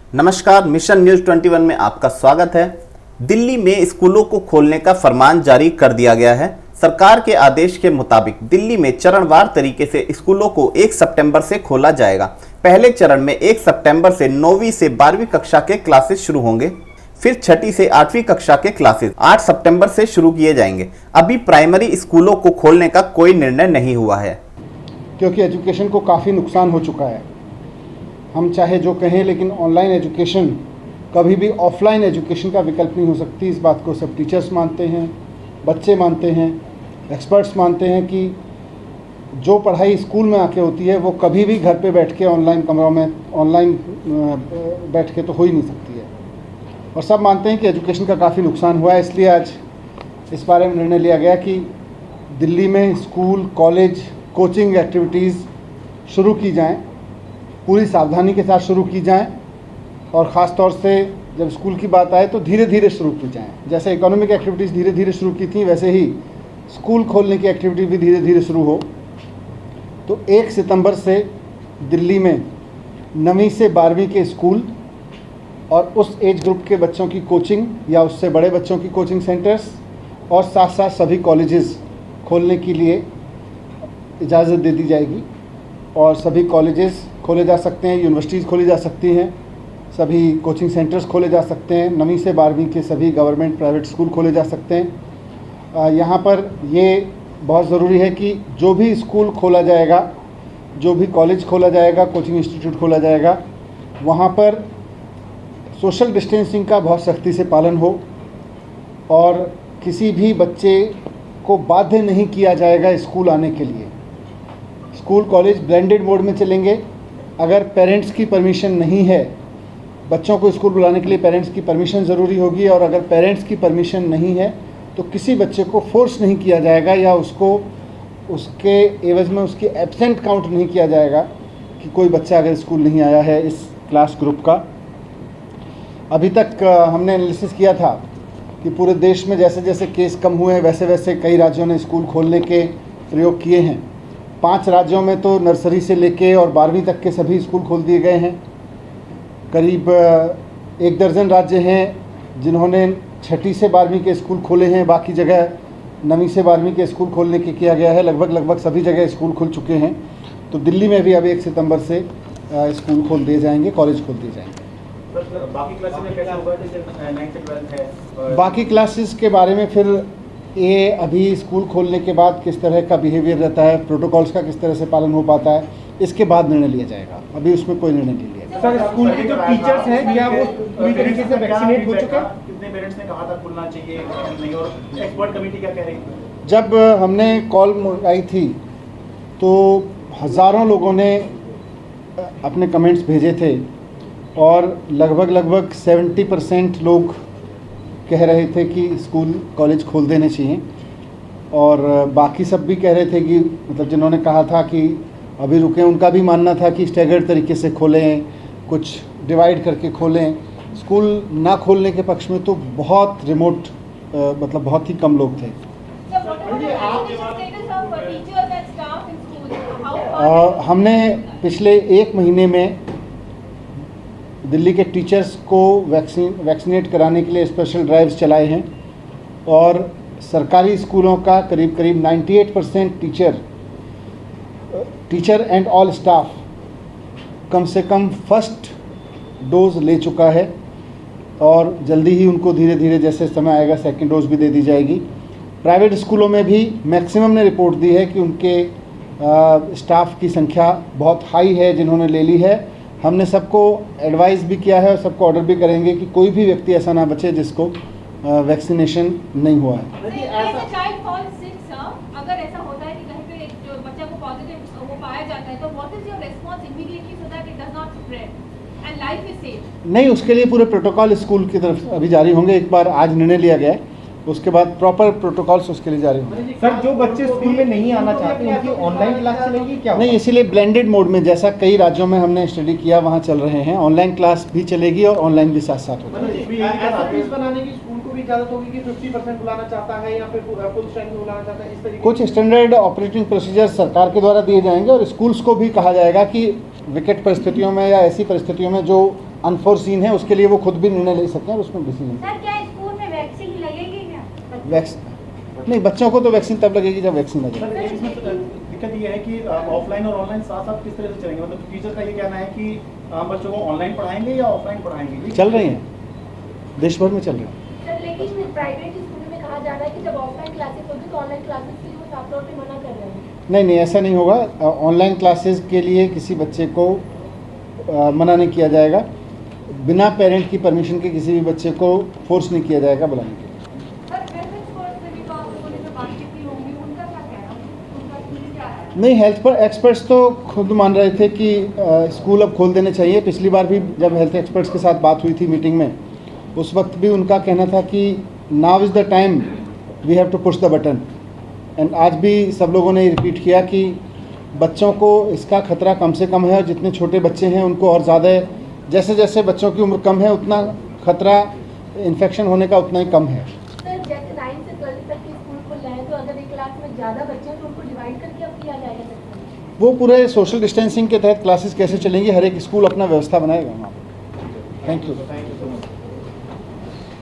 नमस्कार, mission news 21 में आपका स्वागत है। दिल्ली में स्कूलों को खोलने का फरमान जारी कर दिया गया है। सरकार के आदेश के मुताबिक दिल्ली में चरणवार तरीके से स्कूलों को 1 सितंबर से खोला जाएगा। पहले चरण में 1 सितंबर से 9वीं से 12वीं कक्षा के क्लासेस शुरू होंगे, फिर 6ठी से 8वीं कक्षा के क्लासेस 8 सितंबर से शुरू किए जाएंगे। अभी प्राइमरी स्कूलों को खोलने का कोई निर्णय नहीं हुआ है, क्योंकि एजुकेशन को काफ़ी नुकसान हो चुका है। हम चाहे जो कहें, लेकिन ऑनलाइन एजुकेशन कभी भी ऑफलाइन एजुकेशन का विकल्प नहीं हो सकती। इस बात को सब टीचर्स मानते हैं, बच्चे मानते हैं, एक्सपर्ट्स मानते हैं कि जो पढ़ाई स्कूल में आके होती है वो कभी भी घर पे बैठ के ऑनलाइन कमरों में ऑनलाइन बैठ के तो हो ही नहीं सकती है। और सब मानते हैं कि एजुकेशन का काफ़ी नुकसान हुआ है। इसलिए आज इस बारे में निर्णय लिया गया कि दिल्ली में स्कूल, कॉलेज, कोचिंग एक्टिविटीज़ शुरू की जाएं, पूरी सावधानी के साथ शुरू की जाएं, और ख़ास तौर से जब स्कूल की बात आए तो धीरे धीरे शुरू की जाएं। जैसे इकोनॉमिक एक्टिविटीज़ धीरे धीरे शुरू की थी, वैसे ही स्कूल खोलने की एक्टिविटी भी धीरे धीरे शुरू हो। तो 1 सितंबर से दिल्ली में 9वीं से 12वीं के स्कूल और उस एज ग्रुप के बच्चों की कोचिंग या उससे बड़े बच्चों की कोचिंग सेंटर्स और साथ साथ सभी कॉलेजेस खोलने के लिए इजाज़त दे दी जाएगी। और सभी कॉलेजेस खोले जा सकते हैं, यूनिवर्सिटीज़ खोली जा सकती हैं, सभी कोचिंग सेंटर्स खोले जा सकते हैं, 9वीं से 12वीं के सभी गवर्नमेंट प्राइवेट स्कूल खोले जा सकते हैं। यहाँ पर ये बहुत ज़रूरी है कि जो भी स्कूल खोला जाएगा, जो भी कॉलेज खोला जाएगा, कोचिंग इंस्टीट्यूट खोला जाएगा, वहाँ पर सोशल डिस्टेंसिंग का बहुत सख्ती से पालन हो और किसी भी बच्चे को बाध्य नहीं किया जाएगा स्कूल आने के लिए। स्कूल कॉलेज ब्लेंडेड मोड में चलेंगे। अगर पेरेंट्स की परमिशन नहीं है, बच्चों को स्कूल बुलाने के लिए पेरेंट्स की परमिशन ज़रूरी होगी, और अगर पेरेंट्स की परमिशन नहीं है तो किसी बच्चे को फोर्स नहीं किया जाएगा या उसको उसके एवज में उसकी एब्सेंट काउंट नहीं किया जाएगा कि कोई बच्चा अगर स्कूल नहीं आया है इस क्लास ग्रुप का। अभी तक हमने एनालिसिस किया था कि पूरे देश में जैसे जैसे केस कम हुए हैं वैसे वैसे कई राज्यों ने स्कूल खोलने के प्रयोग किए हैं। 5 राज्यों में तो नर्सरी से लेके और 12वीं तक के सभी स्कूल खोल दिए गए हैं। करीब 1 दर्जन राज्य हैं जिन्होंने 6ठी से 12वीं के स्कूल खोले हैं। बाकी जगह 9वीं से 12वीं के स्कूल खोलने के किया गया है। लगभग सभी जगह स्कूल खुल चुके हैं। तो दिल्ली में भी अब 1 सितंबर से स्कूल खोल दिए जाएंगे, कॉलेज खोल दिए जाएंगे। बाकी क्लासेस के बारे में फिर ये अभी स्कूल खोलने के बाद किस तरह का बिहेवियर रहता है, प्रोटोकॉल्स का किस तरह से पालन हो पाता है, इसके बाद निर्णय लिया जाएगा। अभी उसमें कोई निर्णय नहीं लिया। सर, स्कूल के जो टीचर्स हैं क्या वो पूरी तरीके से वैक्सीनेट हो चुके हैं? कितने पेरेंट्स ने कहा था खुलना चाहिए नहीं, और एक्सपर्ट कमेटी क्या कह रही है? जब हमने कॉल आई थी तो हज़ारों लोगों ने अपने कमेंट्स भेजे थे और लगभग 70% लोग कह रहे थे कि स्कूल कॉलेज खोल देने चाहिए, और बाकी सब भी कह रहे थे कि मतलब जिन्होंने कहा था कि अभी रुकें, उनका भी मानना था कि स्टैगर्ड तरीके से खोलें, कुछ डिवाइड करके खोलें। स्कूल ना खोलने के पक्ष में तो बहुत रिमोट मतलब बहुत ही कम लोग थे। हमने पिछले 1 महीने में दिल्ली के टीचर्स को वैक्सीनेट कराने के लिए स्पेशल ड्राइव्स चलाए हैं, और सरकारी स्कूलों का करीब 98% टीचर एंड ऑल स्टाफ कम से कम फर्स्ट डोज ले चुका है, और जल्दी ही उनको धीरे धीरे जैसे समय आएगा सेकंड डोज भी दे दी जाएगी। प्राइवेट स्कूलों में भी मैक्सिमम ने रिपोर्ट दी है कि उनके स्टाफ की संख्या बहुत हाई है जिन्होंने ले ली है। हमने सबको एडवाइस भी किया है और सबको ऑर्डर भी करेंगे कि कोई भी व्यक्ति ऐसा ना बचे जिसको वैक्सीनेशन नहीं हुआ है। अगर ऐसा होता है कि कहीं पे जो बच्चा को पॉजिटिव वो पाया जाता है, तो what is your response immediately so that it does not spread and life is safe? नहीं, उसके लिए पूरे प्रोटोकॉल स्कूल की तरफ अभी जारी होंगे। एक बार आज निर्णय लिया गया है, उसके बाद प्रॉपर प्रोटोकॉल्स उसके लिए जारी होंगे। सर, जो बच्चे स्कूल में नहीं आना चाहते उनकी ऑनलाइन क्लास चलेगी क्या? नहीं, इसीलिए ब्लेंडेड मोड में, जैसा कई राज्यों में हमने स्टडी किया वहाँ चल रहे हैं, ऑनलाइन क्लास भी चलेगी और ऑनलाइन भी साथ साथ होगी। बनाने की स्कूल को भी इजाजत होगी कि 50% बुलाना चाहता है या फिर फुल स्ट्रेंथ में बुलाना चाहता है, इस तरीके कुछ स्टैंडर्ड ऑपरेटिंग प्रोसीजर सरकार के द्वारा दिए जाएंगे, और स्कूल्स को भी कहा जाएगा कि विकट परिस्थितियों में या ऐसी परिस्थितियों में जो अनफोर्सीन है उसके लिए वो खुद भी निर्णय ले सकते हैं और उसमें डिसीजन। सर क्या स्कूल में वैक्सीन लगेगी क्या? नहीं, बच्चों को तो वैक्सीन तब लगेगी जब वैक्सीन लगेगी। सर एक इसमें तो दिक्कत ये है कि ऑफलाइन और ऑनलाइन साथ साथ किस तरह से चलेंगे, मतलब टीचर का ये कहना है कि हम बच्चों को ऑनलाइन पढ़ाएंगे या ऑफलाइन पढ़ाएंगे? चल रही हैं, देश भर में चल रही हैं। सर लेकिन प्राइवेट स्कूल में कहा जा रहा है कि जब ऑफलाइन क्लासेस होगी तो ऑनलाइन क्लासेस के लिए वो साफ तौर पे मना कर रहे हैं। नहीं, ऐसा नहीं होगा। ऑनलाइन क्लासेस के लिए किसी बच्चे को मना नहीं किया जाएगा। बिना पेरेंट की परमिशन के किसी भी बच्चे को फोर्स नहीं किया जाएगा बुलाने के लिए। नहीं, हेल्थ पर एक्सपर्ट्स तो खुद मान रहे थे कि स्कूल अब खोल देने चाहिए। पिछली बार भी जब हेल्थ एक्सपर्ट्स के साथ बात हुई थी मीटिंग में, उस वक्त भी उनका कहना था कि now is the time we have to push the button. And आज भी सब लोगों ने रिपीट किया कि बच्चों को इसका खतरा कम से कम है और जितने छोटे बच्चे हैं उनको और ज़्यादा है। जैसे जैसे बच्चों की उम्र कम है उतना खतरा इन्फेक्शन होने का उतना ही कम है। सर जैसे 9 से 12 तक के स्कूल खुल रहे हैं तो अगर एक क्लास में ज़्यादा बच्चे हैं तो उनको डिवाइड करके अब किया जाएगा सर? वो पूरे सोशल डिस्टेंसिंग के तहत क्लासेस कैसे चलेंगी, हर एक स्कूल अपना व्यवस्था बनाएगा वहाँ पर। Thank you.